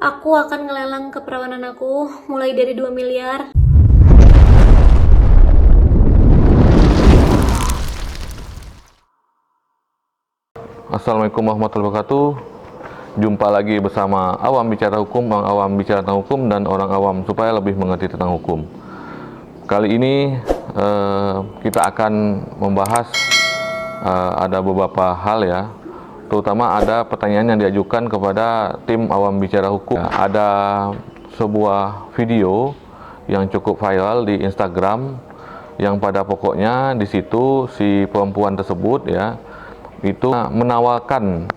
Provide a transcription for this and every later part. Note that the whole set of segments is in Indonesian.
Aku akan ngelelang keperawanan aku mulai dari 2 miliar. Assalamualaikum warahmatullahi wabarakatuh. Jumpa lagi bersama Awam Bicara Hukum, Orang Awam Bicara tentang Hukum, dan Orang Awam supaya lebih mengerti tentang hukum. Kali ini kita akan membahas ada beberapa hal ya, terutama ada pertanyaan yang diajukan kepada tim Awam Bicara Hukum. Ada sebuah video yang cukup viral di Instagram, yang pada pokoknya di situ si perempuan tersebut ya itu menawarkan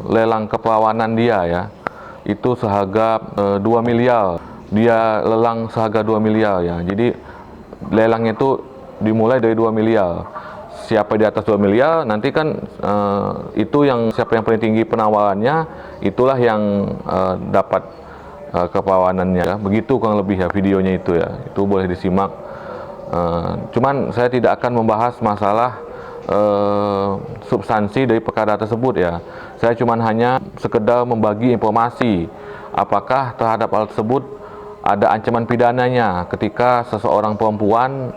lelang keperawanan dia ya, itu seharga 2 miliar. Dia lelang seharga 2 miliar ya. Jadi lelangnya itu dimulai dari 2 miliar. Siapa di atas 2 miliar nanti kan itu yang siapa yang paling tinggi penawarannya itulah yang dapat keperawanannya ya. Begitu kurang lebih ya videonya itu ya. Itu boleh disimak. Cuman saya tidak akan membahas masalah substansi dari perkara tersebut ya. Saya cuma hanya sekedar membagi informasi apakah terhadap hal tersebut ada ancaman pidananya ketika seseorang perempuan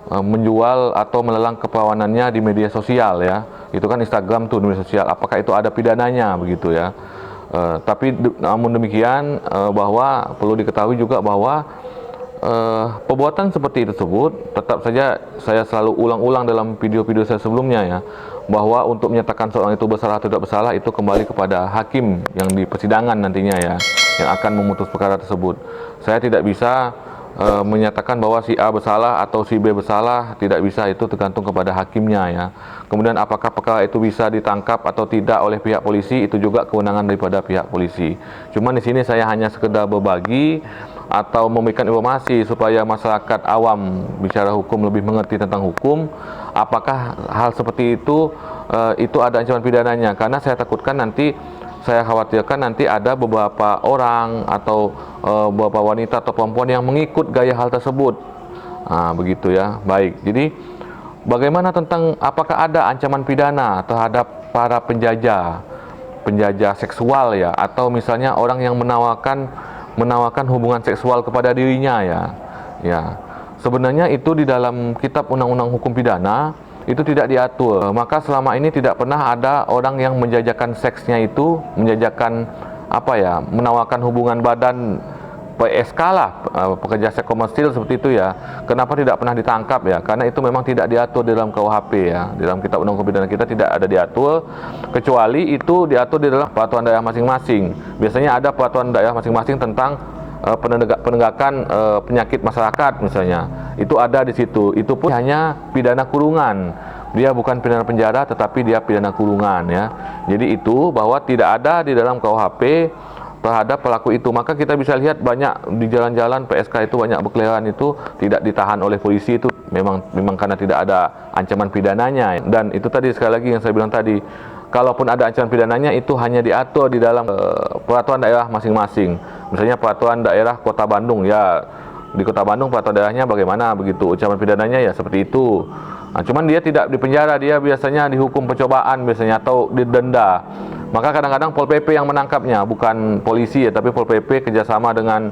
menjual atau melelang keperawanannya di media sosial ya. Itu kan Instagram tuh, di media sosial. Apakah itu ada pidananya begitu ya. Tapi namun demikian bahwa perlu diketahui juga bahwa perbuatan seperti tersebut tetap saja saya selalu ulang-ulang dalam video-video saya sebelumnya ya, bahwa untuk menyatakan seorang itu bersalah atau tidak bersalah itu kembali kepada hakim yang di persidangan nantinya ya, yang akan memutus perkara tersebut. Saya tidak bisa menyatakan bahwa si A bersalah atau si B bersalah, tidak bisa, itu tergantung kepada hakimnya ya. Kemudian apakah perkara itu bisa ditangkap atau tidak oleh pihak polisi, itu juga kewenangan daripada pihak polisi. Cuman di sini saya hanya sekedar berbagi atau memberikan informasi supaya masyarakat awam bicara hukum lebih mengerti tentang hukum. Apakah hal seperti itu ada ancaman pidananya? Karena saya takutkan nanti, saya khawatirkan nanti ada beberapa orang atau beberapa wanita atau perempuan yang mengikut gaya hal tersebut. Begitu ya. Baik. Jadi bagaimana tentang apakah ada ancaman pidana terhadap para penjajah seksual ya, atau misalnya orang yang menawarkan hubungan seksual kepada dirinya ya. Ya. Sebenarnya itu di dalam kitab undang-undang hukum pidana itu tidak diatur. Maka selama ini tidak pernah ada orang yang menjajakan seksnya itu, menawarkan hubungan badan PSK lah, pekerja seks komersil seperti itu ya. Kenapa tidak pernah ditangkap ya? Karena itu memang tidak diatur di dalam KUHP ya. Di dalam kitab undang-undang pidana kita tidak ada diatur, kecuali itu diatur di dalam peraturan daerah masing-masing. Biasanya ada peraturan daerah masing-masing tentang penegakan penyakit masyarakat misalnya. Itu ada di situ. Itu pun hanya pidana kurungan. Dia bukan pidana penjara, tetapi dia pidana kurungan ya. Jadi itu bahwa tidak ada di dalam KUHP terhadap pelaku itu. Maka kita bisa lihat banyak di jalan-jalan PSK itu banyak berkeliaran itu tidak ditahan oleh polisi, itu memang karena tidak ada ancaman pidananya. Dan itu tadi sekali lagi yang saya bilang tadi, kalaupun ada ancaman pidananya itu hanya diatur di dalam peraturan daerah masing-masing. Misalnya peraturan daerah Kota Bandung ya, di Kota Bandung peraturan daerahnya bagaimana begitu, ancaman pidananya ya seperti itu. Cuman dia tidak dipenjara, dia biasanya dihukum percobaan biasanya atau didenda. Maka kadang-kadang Pol PP yang menangkapnya, bukan polisi ya, tapi Pol PP kerjasama dengan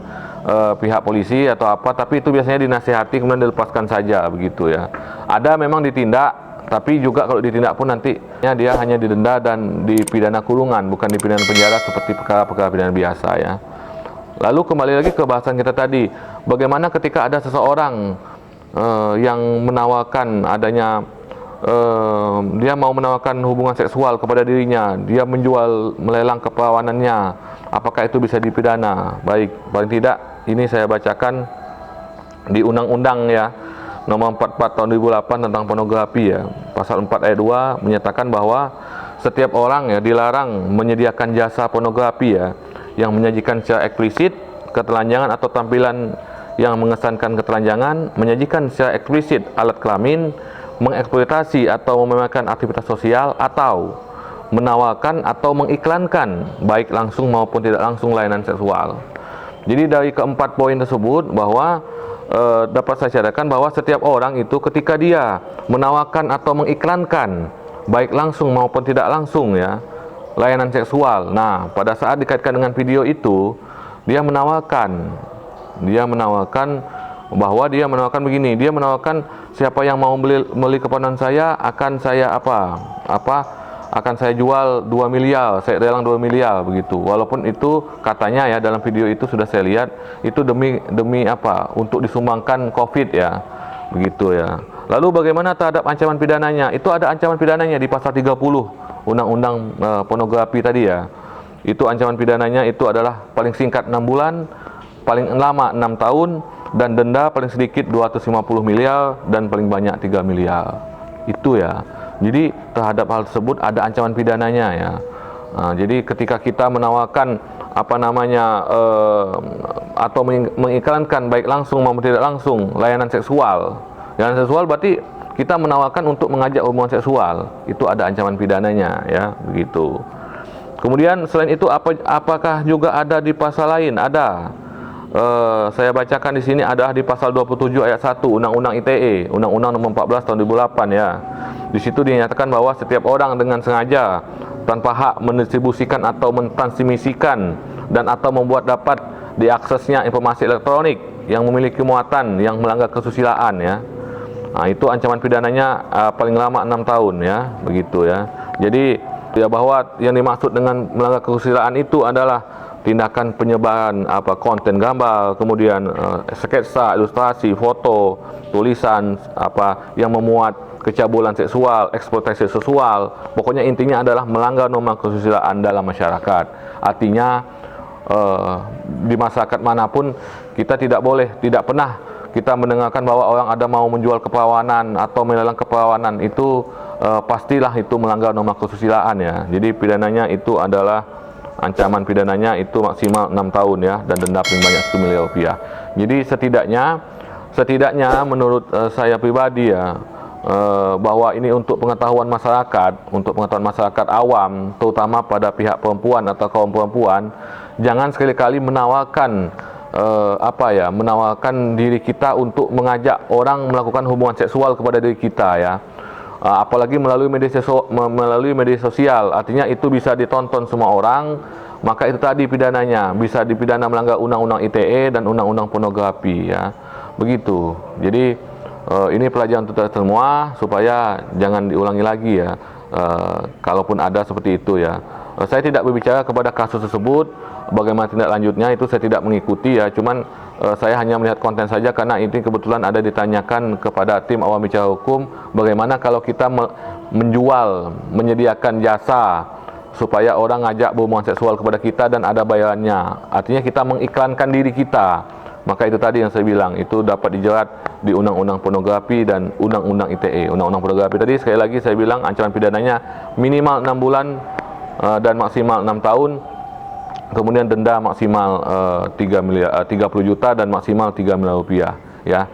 pihak polisi atau apa, tapi itu biasanya dinasihati kemudian dilepaskan saja begitu ya. Ada memang ditindak, tapi juga kalau ditindak pun nantinya dia hanya didenda dan dipidana kurungan, bukan dipidana penjara seperti perkara-perkara pidana biasa ya. Lalu kembali lagi ke bahasan kita tadi, bagaimana ketika ada seseorang yang menawarkan adanya dia mau menawarkan hubungan seksual kepada dirinya, dia melelang keperawanannya, apakah itu bisa dipidana? Baik, paling tidak ini saya bacakan di undang-undang ya, nomor 44 tahun 2008 tentang pornografi ya. Pasal 4 ayat 2 menyatakan bahwa setiap orang ya dilarang menyediakan jasa pornografi ya, yang menyajikan secara eksplisit ketelanjangan atau tampilan yang mengesankan ketelanjangan, menyajikan secara eksplisit alat kelamin, mengeksploitasi atau memamerkan aktivitas sosial, atau menawarkan atau mengiklankan baik langsung maupun tidak langsung layanan seksual. Jadi dari keempat poin tersebut bahwa dapat saya cadangkan bahwa setiap orang itu ketika dia menawarkan atau mengiklankan baik langsung maupun tidak langsung ya, layanan seksual. Nah, pada saat dikaitkan dengan video itu, dia menawarkan bahwa dia menawarkan begini, dia menawarkan siapa yang mau beli keponakan saya akan saya akan saya jual 2 miliar, saya lelang 2 miliar begitu. Walaupun itu katanya ya dalam video itu sudah saya lihat itu demi untuk disumbangkan Covid ya. Begitu ya. Lalu bagaimana terhadap ancaman pidananya? Itu ada ancaman pidananya di pasal 30 Undang-Undang Pornografi tadi ya. Itu ancaman pidananya itu adalah paling singkat 6 bulan, paling lama 6 tahun, dan denda paling sedikit 250 miliar dan paling banyak 3 miliar. Itu ya. Jadi terhadap hal tersebut ada ancaman pidananya ya. Jadi ketika kita menawarkan atau mengiklankan baik langsung maupun tidak langsung layanan seksual berarti kita menawarkan untuk mengajak hubungan seksual, itu ada ancaman pidananya ya, begitu. Kemudian selain itu apakah juga ada di pasal lain? Ada. Saya bacakan di sini ada di pasal 27 ayat 1 Undang-Undang ITE, Undang-Undang Nomor 14 Tahun 2008 ya. Di situ dinyatakan bahwa setiap orang dengan sengaja tanpa hak mendistribusikan atau mentransmisikan dan atau membuat dapat diaksesnya informasi elektronik yang memiliki muatan yang melanggar kesusilaan ya. Nah, itu ancaman pidananya paling lama 6 tahun ya, begitu ya. Jadi ya bahwa yang dimaksud dengan melanggar kesusilaan itu adalah tindakan penyebaran konten gambar, kemudian sketsa, ilustrasi, foto, tulisan yang memuat kecabulan seksual, eksploitasi seksual. Pokoknya intinya adalah melanggar norma kesusilaan dalam masyarakat. Artinya di masyarakat manapun kita tidak pernah kita mendengarkan bahwa orang ada mau menjual keperawanan atau melelang keperawanan, itu pastilah itu melanggar norma kesusilaan ya. Jadi pidananya itu adalah ancaman pidananya itu maksimal 6 tahun ya, dan denda paling banyak 1 miliar rupiah. Jadi setidaknya menurut saya pribadi ya, bahwa ini untuk pengetahuan masyarakat awam, terutama pada pihak perempuan atau kaum perempuan, jangan sekali-kali menawarkan menawarkan diri kita untuk mengajak orang melakukan hubungan seksual kepada diri kita ya. Apalagi melalui media sosial, artinya itu bisa ditonton semua orang, maka itu tadi pidananya bisa dipidana melanggar Undang-Undang ITE dan Undang-Undang Pornografi ya. Begitu. Jadi ini pelajaran untuk kita semua supaya jangan diulangi lagi ya. Kalaupun ada seperti itu ya. Saya tidak berbicara kepada kasus tersebut, bagaimana tindak lanjutnya itu saya tidak mengikuti ya, cuman saya hanya melihat konten saja karena ini kebetulan ada ditanyakan kepada tim awam bicara hukum, bagaimana kalau kita menyediakan jasa supaya orang ngajak berhubungan seksual kepada kita dan ada bayarannya, artinya kita mengiklankan diri kita. Maka itu tadi yang saya bilang, itu dapat dijerat di Undang-Undang Pornografi dan Undang-Undang ITE. Undang-Undang Pornografi tadi sekali lagi saya bilang ancaman pidananya minimal 6 bulan dan maksimal 6 tahun. Kemudian denda maksimal 30 juta dan maksimal 3 miliar rupiah ya.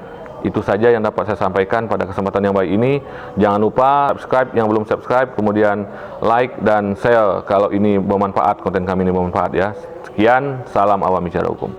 Itu saja yang dapat saya sampaikan pada kesempatan yang baik ini. Jangan lupa subscribe yang belum subscribe, kemudian like dan share kalau ini bermanfaat, konten kami ini bermanfaat ya. Sekian, salam awam bicara hukum.